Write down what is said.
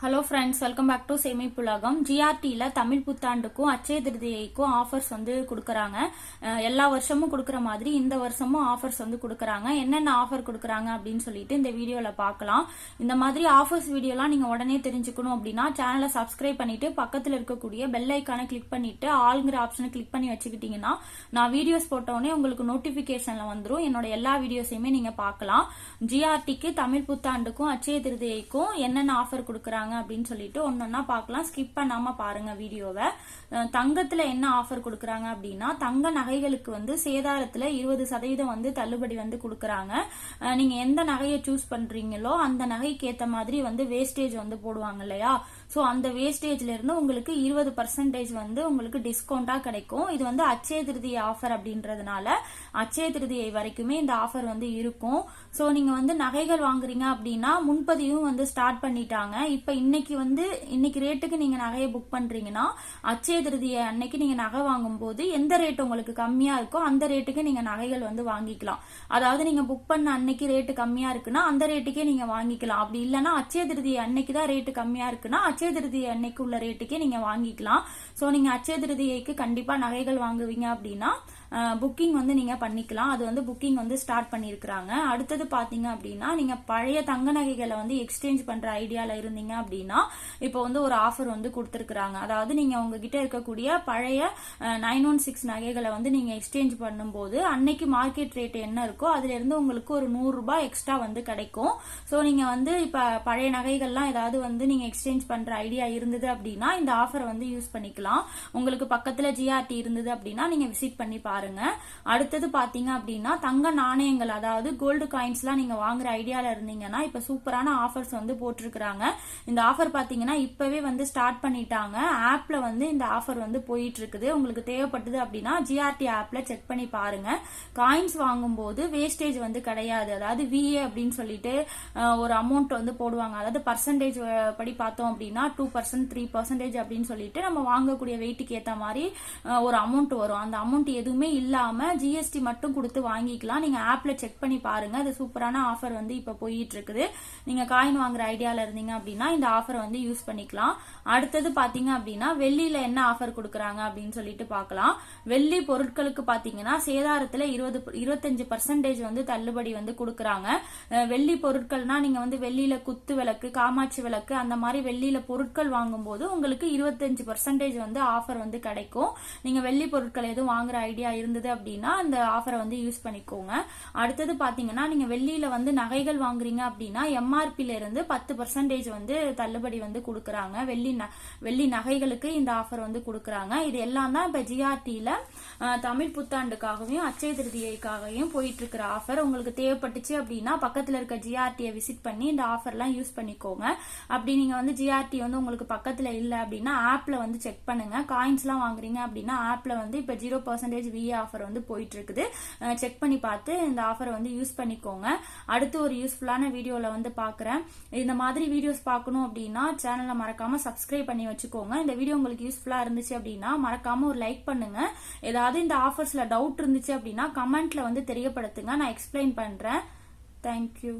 Hello friends, welcome back to சேமிப்புலகம். ஜிஆர்டியில் தமிழ் புத்தாண்டுக்கும் அச்சய திருதியைக்கும் ஆஃபர்ஸ் வந்து கொடுக்குறாங்க. எல்லா வருஷமும் கொடுக்குற மாதிரி இந்த வருஷமும் ஆஃபர்ஸ் வந்து கொடுக்குறாங்க. என்னென்ன ஆஃபர் கொடுக்குறாங்க அப்படின்னு சொல்லிட்டு இந்த வீடியோவில் பார்க்கலாம். இந்த மாதிரி ஆஃபர்ஸ் வீடியோலாம் நீங்கள் உடனே தெரிஞ்சுக்கணும் அப்படின்னா சேனலை சப்ஸ்கிரைப் பண்ணிட்டு பக்கத்தில் இருக்கக்கூடிய பெல் ஐக்கானை கிளிக் பண்ணிட்டு ஆளுங்கிற ஆப்ஷனை கிளிக் பண்ணி வச்சுக்கிட்டீங்கன்னா நான் வீடியோஸ் போட்டோடனே உங்களுக்கு நோட்டிஃபிகேஷன்ல வந்துடும். என்னோட எல்லா வீடியோஸையுமே நீங்கள் பார்க்கலாம். ஜிஆர்டிக்கு தமிழ் புத்தாண்டுக்கும் அச்சய திருதியைக்கும் என்னென்ன ஆஃபர் கொடுக்குறாங்க அப்படின்னு சொல்லிட்டு ஒன்னொன்னா பார்க்கலாம். ஸ்கிப் பண்ணாம பாருங்க வீடியோவை. தங்கத்துல என்ன ஆஃபர் கொடுக்கறாங்க அப்படின்னா, தங்க நகைகளுக்கு வந்து சேதாரத்துல 20% வந்து தள்ளுபடி வந்து கொடுக்கறாங்க. நீங்க எந்த நகையை சூஸ் பண்றீங்களோ அந்த நகைக்கு ஏத்த மாதிரி வந்து வேஸ்டேஜ் வந்து போடுவாங்க இல்லையா, சோ அந்த வேஸ்டேஜ்ல இருந்து உங்களுக்கு 20% வந்து உங்களுக்கு டிஸ்கவுண்டா கிடைக்கும். இது வந்து அச்சய திருதியை ஆஃபர் அப்படின்றதுனால அச்சய திருதியை வரைக்குமே இந்த ஆஃபர் வந்து இருக்கும். சோ நீங்க வந்து நகைகள் வாங்குறீங்க அப்படின்னா முன்பதிவும் வந்து ஸ்டார்ட் பண்ணிட்டாங்க. இப்ப இன்னைக்கு ரேட்டுக்கு நீங்க நகையை புக் பண்றீங்கன்னா அச்சய திருதியை அன்னைக்கு நீங்க நகை வாங்கும் போது எந்த ரேட் உங்களுக்கு கம்மியா இருக்கோ அந்த ரேட்டுக்கு நீங்க நகைகள் வந்து வாங்கிக்கலாம். அதாவது நீங்க புக் பண்ண அன்னைக்கு ரேட்டு கம்மியா இருக்குன்னா அந்த ரேட்டுக்கே நீங்க வாங்கிக்கலாம். அப்படி இல்லைன்னா அச்சய திருதியை அன்னைக்கு தான் ரேட்டு கம்மியா இருக்குன்னா அச்சய திருதியை அன்னைக்கு உள்ள ரேட்டுக்கே நீங்க வாங்கிக்கலாம். சோ நீங்க அச்சய திருதியைக்கு கண்டிப்பா நகைகள் வாங்குவீங்க அப்படின்னா புக்கிங் வந்து நீங்க பண்ணிக்கலாம். அது வந்து புக்கிங் வந்து ஸ்டார்ட் பண்ணிருக்காங்க. அடுத்தது பாத்தீங்க அப்படின்னா, நீங்க பழைய தங்க நகைகளை வந்து எக்ஸ்சேஞ்ச் பண்ற ஐடியால இருந்தீங்க அப்படின்னா இப்போ வந்து ஒரு ஆஃபர் வந்து கொடுத்திருக்காங்க. அதாவது நீங்க உங்ககிட்ட இருக்கக்கூடிய பழைய 916 நகைகளை வந்து நீங்க எக்ஸ்சேஞ்ச் பண்ணும்போது அன்னைக்கு மார்க்கெட் ரேட் என்ன இருக்கோ அதுல இருந்து உங்களுக்கு ஒரு 100 ரூபாய் எக்ஸ்ட்ரா வந்து கிடைக்கும். சோ நீங்க வந்து இப்ப பழைய நகைகள்லாம் ஏதாவது வந்து நீங்க எக்ஸ்சேஞ்ச் பண்ற ஐடியா இருந்தது அப்படின்னா இந்த ஆஃபர் வந்து யூஸ் பண்ணிக்கலாம். உங்களுக்கு பக்கத்துல ஜிஆர்டி இருந்தது அப்படின்னா நீங்க விசிட் பண்ணி பாருங்க. அடுத்தது பாத்தீங்க அப்படின்னா, தங்க நாணயங்கள் அதாவது கோல்டு காயின்ஸ் எல்லாம் நீங்க வாங்குற ஐடியால இருந்தீங்கன்னா இப்ப சூப்பரான ஆஃபர்ஸ் வந்து போட்டிருக்காங்க. இந்த ஆஃபர் பாத்தீங்கன்னா இப்பவே வந்து ஸ்டார்ட் பண்ணிட்டாங்க. ஆப்ல வந்து இந்த ஆஃபர் வந்து போயிட்டு இருக்குது. உங்களுக்கு தேவைப்பட்டது அப்படின்னா ஜிஆர்டி ஆப்ல செக் பண்ணி பாருங்க. காயின்ஸ் வாங்கும் போது வேஸ்டேஜ் வந்து கிடையாது. அதாவது விஏ அப்படின்னு சொல்லிட்டு ஒரு அமௌண்ட் வந்து போடுவாங்க. அதாவது பர்சன்டேஜ் படி பார்த்தோம் அப்படின்னா 2%, 3% அப்படின்னு சொல்லிட்டு நம்ம வாங்கக்கூடிய வெயிட்டுக்கு ஏத்த மாதிரி ஒரு அமௌண்ட் வரும். அந்த அமௌண்ட் எதுவுமே இல்லாம ஜிஎஸ்டி மட்டும் கொடுத்து வாங்கிக்கலாம். நீங்க ஆப்ல செக் பண்ணி பாருங்க. அது சூப்பரான ஆஃபர் வந்து இப்ப போயிட்டு இருக்குது. நீங்க காயின் வாங்குற ஐடியால இருந்தீங்க அப்படின்னா இந்த ஆஃபர் வந்து யூஸ் பண்ணிக்கலாம். அடுத்தது பாத்தீங்க அப்படின்னா, வெள்ளியில என்ன ஆஃபர் கொடுக்கறாங்க அப்படின்னு சொல்லிட்டு பார்க்கலாம். வெள்ளி பொருட்களுக்கு பாத்தீங்கன்னா சேதாரத்துல 25% வந்து தள்ளுபடி வந்து கொடுக்கறாங்க. வெள்ளி பொருட்கள்னா நீங்க வந்து வெள்ளியில குத்து விளக்கு, காமாட்சி விளக்கு அந்த மாதிரி வெள்ளியில பொருட்கள் வாங்கும் போது உங்களுக்கு 25% வந்து ஆஃபர் வந்து கிடைக்கும். நீங்க வெள்ளி பொருட்கள் எதுவும் வாங்குற ஐடியா இருந்தது அப்படின்னா அந்த ஆஃபரை வந்து யூஸ் பண்ணிக்கோங்க. அடுத்தது பாத்தீங்கன்னா, நீங்க வெள்ளியில வந்து நகைகள் வாங்குறீங்க அப்படின்னா எம்ஆர்பில இருந்து 10% வந்து தள்ளுபடி வந்து கொடுக்கறாங்க. வெள்ளி நகைகளுக்கு இந்த ஆஃபர் வந்து கொடுக்கறாங்க. இது எல்லாம் தான் இப்ப ஜிஆர்டில தமிழ் புத்தாண்டுக்காகவும் அச்சய திருதியைக்காகவும் போயிட்டு இருக்கிற ஆஃபர். உங்களுக்கு தேவைப்பட்டுச்சு அப்படின்னா பக்கத்துல இருக்க ஜிஆர்டியை விசிட் பண்ணி இந்த ஆஃபர் எல்லாம் யூஸ் பண்ணிக்கோங்க. அப்படி நீங்க வந்து ஜிஆர்டி வந்து உங்களுக்கு பக்கத்துல இல்ல அப்படின்னா ஆப்ல வந்து செக் பண்ணுங்க. காயின்ஸ் எல்லாம் வாங்குறீங்க அப்படின்னா ஆப்ல வந்து இப்ப 0% விஏ ஆஃபர் வந்து போயிட்டு இருக்குது. செக் பண்ணி பார்த்து இந்த ஆஃபரை வந்து யூஸ் பண்ணிக்கோங்க. அடுத்து ஒரு யூஸ்ஃபுல்லான வீடியோல வந்து பாக்குறேன். இந்த மாதிரி வீடியோஸ் பார்க்கணும் அப்படின்னா சேனலை மறக்காம சப்ஸ்கிரைப் பண்ணி வச்சுக்கோங்க. இந்த வீடியோ உங்களுக்கு யூஸ்ஃபுல்லா இருந்துச்சு அப்படின்னா மறக்காம ஒரு லைக் பண்ணுங்க. ஏதாவது இந்த ஆஃபர்ஸ்ல டவுட் இருந்துச்சு அப்படின்னா கமெண்ட்ல வந்து தெரியப்படுத்துங்க. நான் எக்ஸ்பிளைன் பண்றேன். தேங்க்யூ.